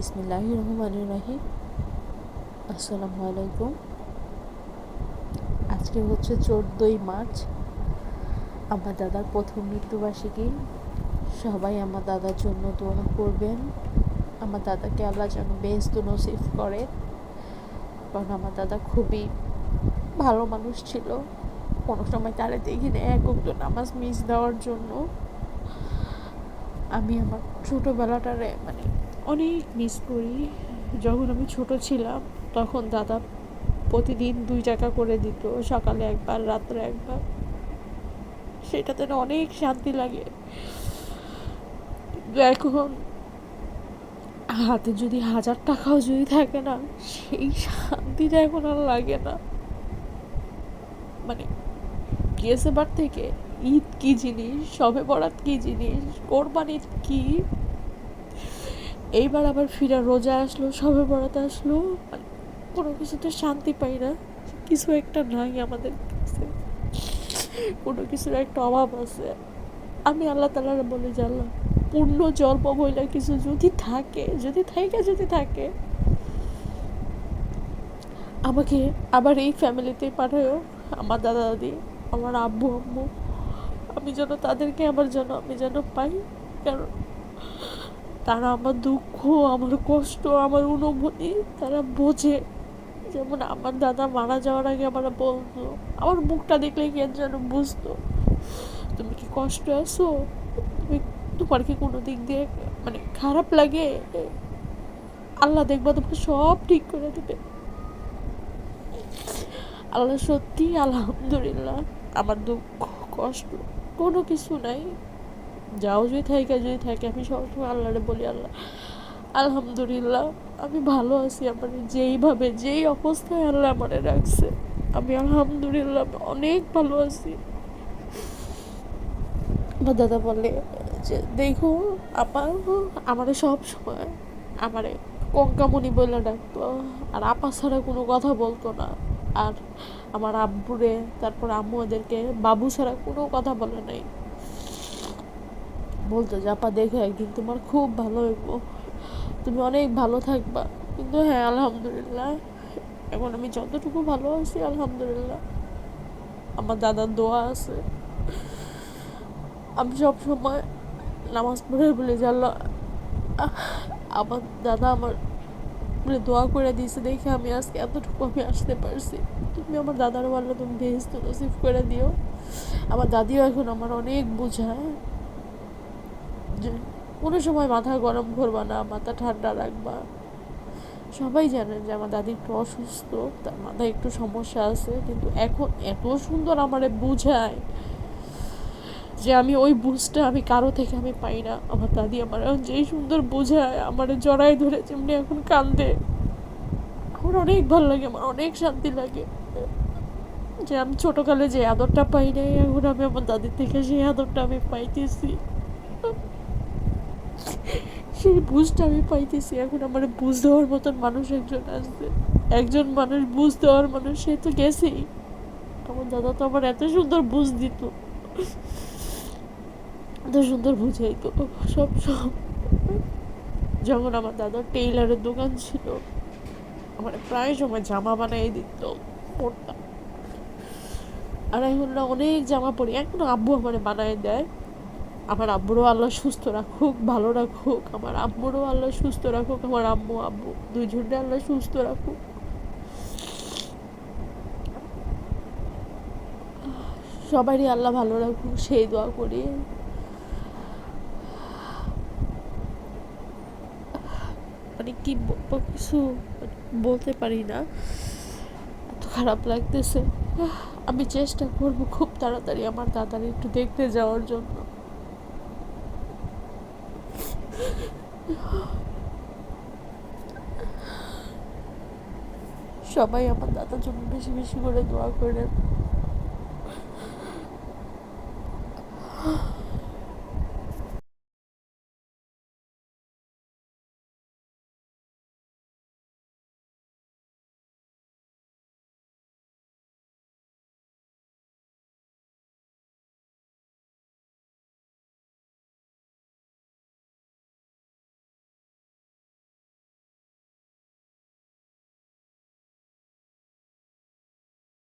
বিসমিল্লাহির রহমানির রহিম। আসসালামু আলাইকুম। আজকে হচ্ছে 14ই মার্চ, আমার দাদার প্রথম মৃত্যুবার্ষিকী। সবাই আমার দাদার জন্য দোয়া করবেন। আমার দাদাকে আল্লাহ যেন বেহেশত নসিব করে, কারণ আমার দাদা খুবই ভালো মানুষ ছিল। কোনো সময় তারা দেখিনি এক ওয়াক্ত নামাজ মিস দেওয়ার জন্য। আমি আমার ছোটোবেলাটারে অনেক মিস করি। যখন আমি ছোট ছিলাম তখন দাদা প্রতিদিন 2 টাকা করে দিত, সকালে একবার রাত্রে একবার। সেটাতে না অনেক শান্তি লাগে। কিন্তু এখন হাতে যদি 1000 টাকাও যদি থাকে না, সেই শান্তিটা এখন আর লাগে না। বিএসএবার থেকে ঈদ কি জিনিস, শবে বরাত কি জিনিস, কোরবান ঈদ কি, এইবার আবার ফিরা রোজা আসলো, শবে বরাত আসলো, কোনো কিছুতে শান্তি পাই না। কিছু একটা নাই আমাদের কাছে, কোনো কিছুর একটা অভাব আছে। আমি আল্লাহ তাআলারে বলি যে আল্লাহ, পূর্ণ জন্ম বইলা কিছু যদি থাকে, যদি থাকে আমাকে আবার এই ফ্যামিলিতেই পাঠায়ও। আমার দাদা দাদি, আমার আব্বু আম্মু, আমি যেন পাই। কারণ তারা আমার দুঃখ, আমার কষ্ট, আমার অনুভূতি তারা বোঝে। যেমন আমার দাদা মারা যাওয়ার আগে আমার বলতো, আমার মুখটা দেখলে কি যেন বুঝতো, তুমি কি কষ্ট আছো, তোমার কি কোনো দিক দিয়ে খারাপ লাগে, আল্লাহ দেখবা তোমার সব ঠিক করে দেবে। আল্লাহ সত্যি আলহামদুলিল্লাহ, আমার দুঃখ কষ্ট কোনো কিছু নাই। যাও যদি থাকে আমি সবসময় আল্লাহরে বলি, আল্লাহ আলহামদুলিল্লাহ আমি ভালো আছি। আমার যেই অবস্থায় আল্লাহ আমারে রাখছে, আমি আলহামদুলিল্লাহ অনেক ভালো আছি। আমার দাদা বলে যে দেখো আমারে সব সময় আমারে কঙ্কামণি বলে ডাকতো, আর আপা ছাড়া কোনো কথা বলতো না। আর আমার আব্বুরে, তারপর আম্মু ওদেরকে বাবু ছাড়া কোনো কথা বলে নাই। বলতো যে আপা দেখো একদিন তোমার খুব ভালো হইব, তুমি অনেক ভালো থাকবা। কিন্তু হ্যাঁ, আলহামদুলিল্লাহ এখন আমি যতটুকু ভালো আছি আলহামদুলিল্লাহ আমার দাদার দোয়া আছে। আমি সব সময় নামাজ পড়ে বলি যে আল্লাহ, আমার দাদা আমার দোয়া করে দিয়েছে দেখে আমি আজকে এতটুকু আমি আসতে পারছি। তুমি আমার দাদার বললে তুমি বেহেশত নসিব করে দিও। আমার দাদিও এখন আমার অনেক বোঝায় যে কোনো সময় মাথা গরম করবা না, মাথা ঠান্ডা রাখবা। সবাই জানে যে আমার দাদি একটু অসুস্থ, তার মাথায় একটু সমস্যা আছে, কিন্তু এখন এত সুন্দর আমারে বুঝায় যে আমি ওই বুঝটা আমি কারো থেকে আমি পাই না। আমার দাদি আমার এখন যেই সুন্দর বোঝায়, আমার জড়াই ধরে যেমনি এখন কান্দে, আমার অনেক ভালো লাগে, আমার অনেক শান্তি লাগে যে আমি ছোটকালে যে আদরটা পাই নাই, এখন আমি আমার দাদির থেকে সেই আদরটা আমি পাইতেছি, সেই বুঝটা আমি পাইতেছি। এখন আমার বুঝ দেওয়ার মতন মানুষ একজন আসছে, একজন মানুষ বুঝ দেওয়ার মানুষ, সে তো গেছেই। আমার দাদা তো আমার এত সুন্দর বুঝ দিত, এত সুন্দর বুঝাইতো সব সব। যখন আমার দাদার টেইলারের দোকান ছিল, আমার প্রায় সময় জামা বানাই দিত, পড়তাম। আর এখন না অনেক জামা পরি, এখন আব্বু আমার বানায় দেয়। আমার আব্বুরও আল্লাহ সুস্থ রাখুক, ভালো রাখুক, আমার আম্মুরও আল্লাহ সুস্থ রাখুক, আমার আম্মু আব্বু দুইজনকে আল্লাহ সুস্থ রাখুক। সবারই আল্লাহ ভালো রাখুক, সেই দোয়া করি। কি বলবো, কিছু বলতে পারি না, এত খারাপ লাগতেছে। আমি চেষ্টা করব খুব তাড়াতাড়ি আমার দাদার একটু দেখতে যাওয়ার জন্য। সবাই আমার দাদার জন্য বেশি বেশি করে দোয়া করেন।